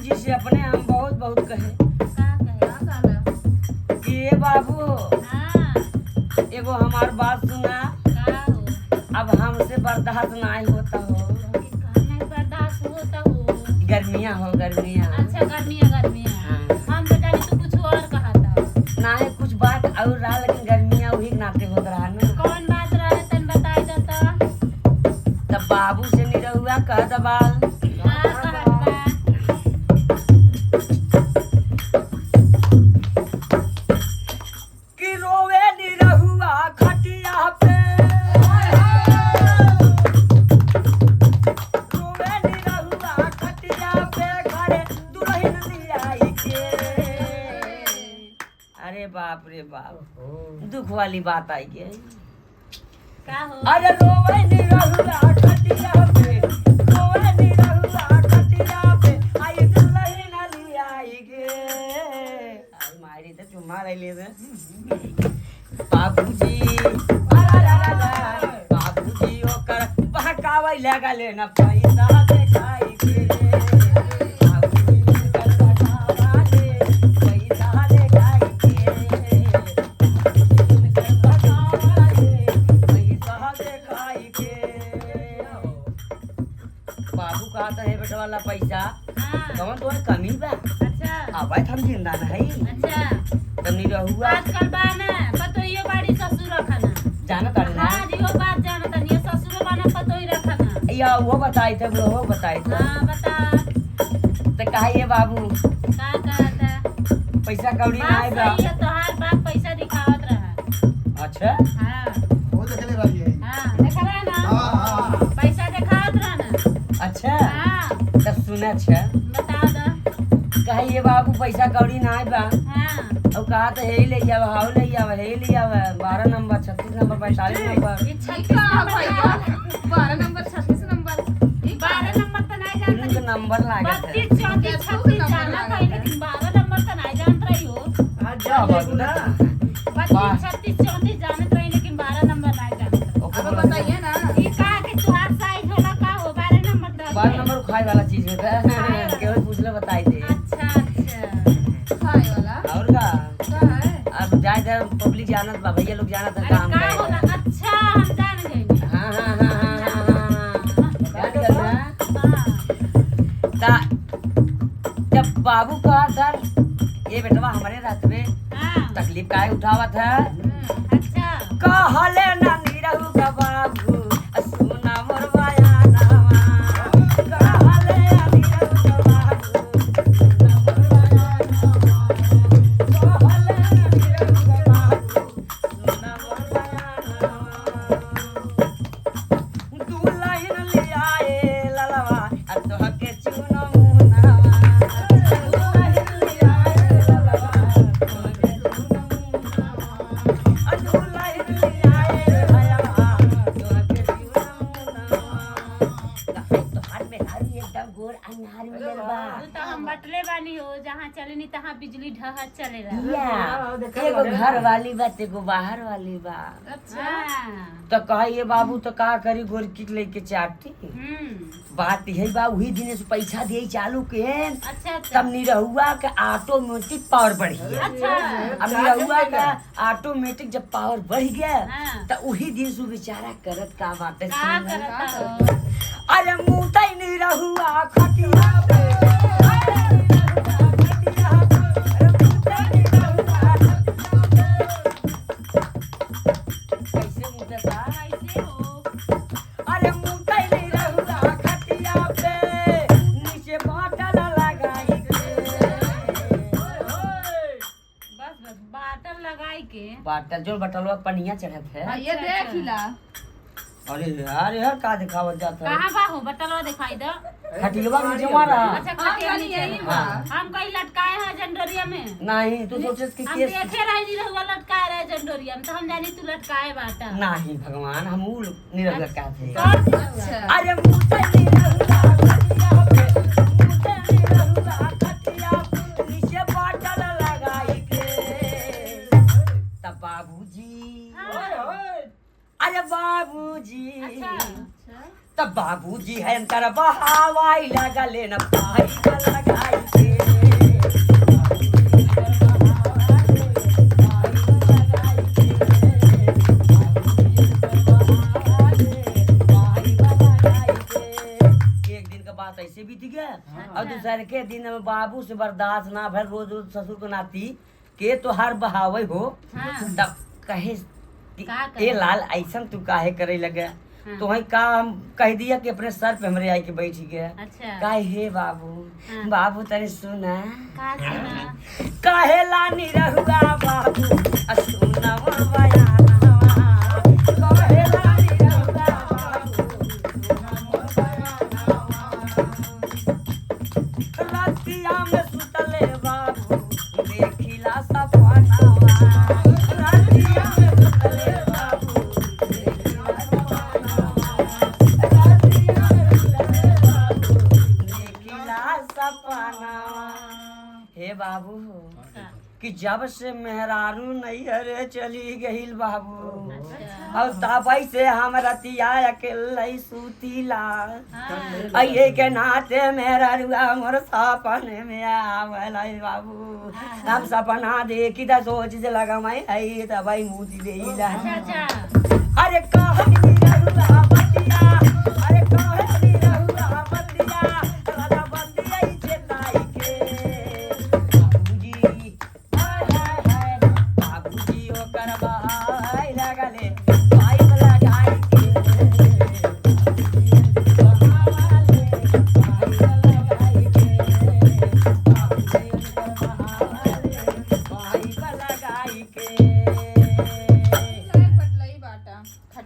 बाबूजी से अपने हम बहुत बहुत कहे कि ये बाबू एगो हमार बात सुना। अब हमसे बर्दाश्त नहीं होता हो। गर्मियाँ हो गर्मियाँ। अच्छा गर्मियाँ हाँ। हम तो जानी तू कुछ और कहा था। नहीं कुछ बात और रहा लेकिन गर्मियाँ वही नाते होत रहा ना। कौन बात रहा तन बताई दो तो। तब बाबू से निरहुआ कह दबा कि रोवे निरहुआ खटिया पे। रोवे निरहुआ खटिया पे घरे दुल्हन लियाई के। अरे बाप रे बाप दुख वाली बात आई गई। का हो? अरे रोवे निरहुआ खटिया पे। रोवे निरहुआ खटिया पे आई दुल्हन लियाई गे। आई मारी तो चुम्मा ले ले दे। बाबूजी बाबूजी ओकर बहकावै लगा लेना पैसा देखाई के। बाबूजी ओकर बहकावा ले पैसा देखाई के। बाबूजी ओकर बहकावा ले पैसा देखाई के। बाबू कहता है बेटा वाला पैसा कौन तोहर कमी बा। अच्छा अब हम जिंदा नहीं अच्छा तनी रहुआ आजकल बाना पतोइयो बाड़ी ससुर रखना। जाना तारे ना हाँ जी वो बात जाना तनी ये ससुर बाना पतोई रखना। या वो बताई थे वो बताई थे हाँ बता तो कहिए बाबू का कहता पैसा कौड़ी बात नहीं बा। सही है तोहार बाप पैसा दिखावत रहा। अच्छा हाँ वो देखले रही है। हाँ देखा रहा ना पैसा दिखावत रहा ना। अच्छा हाँ तब सुने अच्छा बता दो। कहिए बाबू पैसा कौड़ी नहीं बा। हाँ और कहा तो हे ले जाव हाउ ले जाव हे ले जाव 12 नंबर 36 नंबर 45 नंबर ये 36 नंबर 12 नंबर 36 नंबर 12 नंबर तो नहीं जानता। इनका नंबर लागे थे 32 34 36 जाना था लेकिन 12 नंबर तो नहीं जानत रही हो। क्या बात ना 32 36 34 जानत रही लेकिन 12 नंबर नहीं जानत। ओके अब बताइए ना ये का के तुहार साइज होला का हो 12 नंबर तो 12 नंबर खाए वाला चीज होता है केवल पूछले बताई दे। अच्छा अच्छा खाए वाला और का है अब जाए जाए पब्लिक जानत बा भैया लोग जानत है अरे काम का करे। होला अच्छा हम जान गए। हाँ हाँ हाँ हाँ हाँ हाँ जान गए ना ता जब बाबू कहा सर ये बेटवा हमारे रात में हां तकलीफ काहे उठावत है अच्छा कहले ना नीरहु का बाबू सुना मोर बयानवा। कहले ना नीरहु का बाबू सुना मोर बयानवा। कहले ना नीरहु का बाबू सुना मोर बयानवा। दुल्हन लियाए ललवा आ तोहके चुनो मुनावा। दुल्हन लियाए ललवा तोहके चुनो मुनावा। आ दुल्हन लियाए भयवा तोहके चुनो मुनावा। तोहार में हारी एकदम गोर अन्हार मिलल बा। तो हम बटले बानी हो जहाँ चलेनी तहाँ बिजली ढहत चलेला। या एगो घर वाली बा एगो बाहर वाली बा। अच्छा तो कहिए बाबू तो का करी गोरकी लेके चाटी। बात यही बा वही दिन से पैसा दे चालू के अच्छा अच्छा तब निरहुआ का ऑटोमेटिक पावर बढ़ गया। अच्छा अब निरहुआ का ऑटोमेटिक जब पावर बढ़ गया हाँ। तो वही दिन से बेचारा करत का बातें का सुन। करता हो? अरे मुतई निरहुआ खटिया पे। अरे निरहुआ खटिया पे। अरे मुतई निरहुआ खटिया पे। कैसे मुतता? कैसे हो? अरे मुतई निरहुआ खटिया पे नीचे बाटल लगाई के। बस बस बाटल लगाई के बाटल जो बटलवा पनिया चढ़त है। ये देख ला अरे यार यार का दिखावत जाता है कहाँ बा हो बटलवा दिखाई दो। खटिलवा में जमा रहा। अच्छा खटिया नीचे हाँ। हम कहीं लटकाए हैं जनडोरिया में। नहीं तू सोचस कि हम केस देखे रही रहुआ लटकाए रहे जनडोरिया में तो हम जानी तू लटकाए बाटा। नहीं भगवान हम ऊ निरहुआ का थे। अच्छा अरे मुतई निरहुआ खटिया पे। मुतई निरहुआ खटिया पे नीचे बाटल लगाई के। तब बाबूजी अरे बाबूजी अच्छा तब बाबूजी है अंतर बहावाई लगा लेना पाई लगाई के। के दिन में बाबू से बर्दाश्त ना भर रोज रोज ससुर को नाती के तो हर बहावे हो हाँ। तब कहे कि का कहे? ए लाल ऐसा तू काहे करे लगे हाँ। तो वही का हम कह दिया कि अपने सर पे हमरे आई के बैठ गया अच्छा काहे हे बाबू हाँ। बाबू तने सुना का सुना काहे लानी रहुआ बाबू सुना मोर बयानवा काहे लानी रहुआ रतिया में सुतले बाबू देखिला सपनावा रतिया में सुतले बाबू देखिला सपनावा रतिया में सुतले बाबू देखिला सपनावा हे बाबू का? कि जब से मेहरारू नैहरे चली गईल बाबू अच्छा अब तबई से हम रतिया अकेले सुतीला हाँ। अये के नाते मेरा रुआ मोर सपने में आवला बाबू हम सपना देखी त सोच से लगा मैं आई तबई मुझ देला अच्छा अच्छा अरे कहानी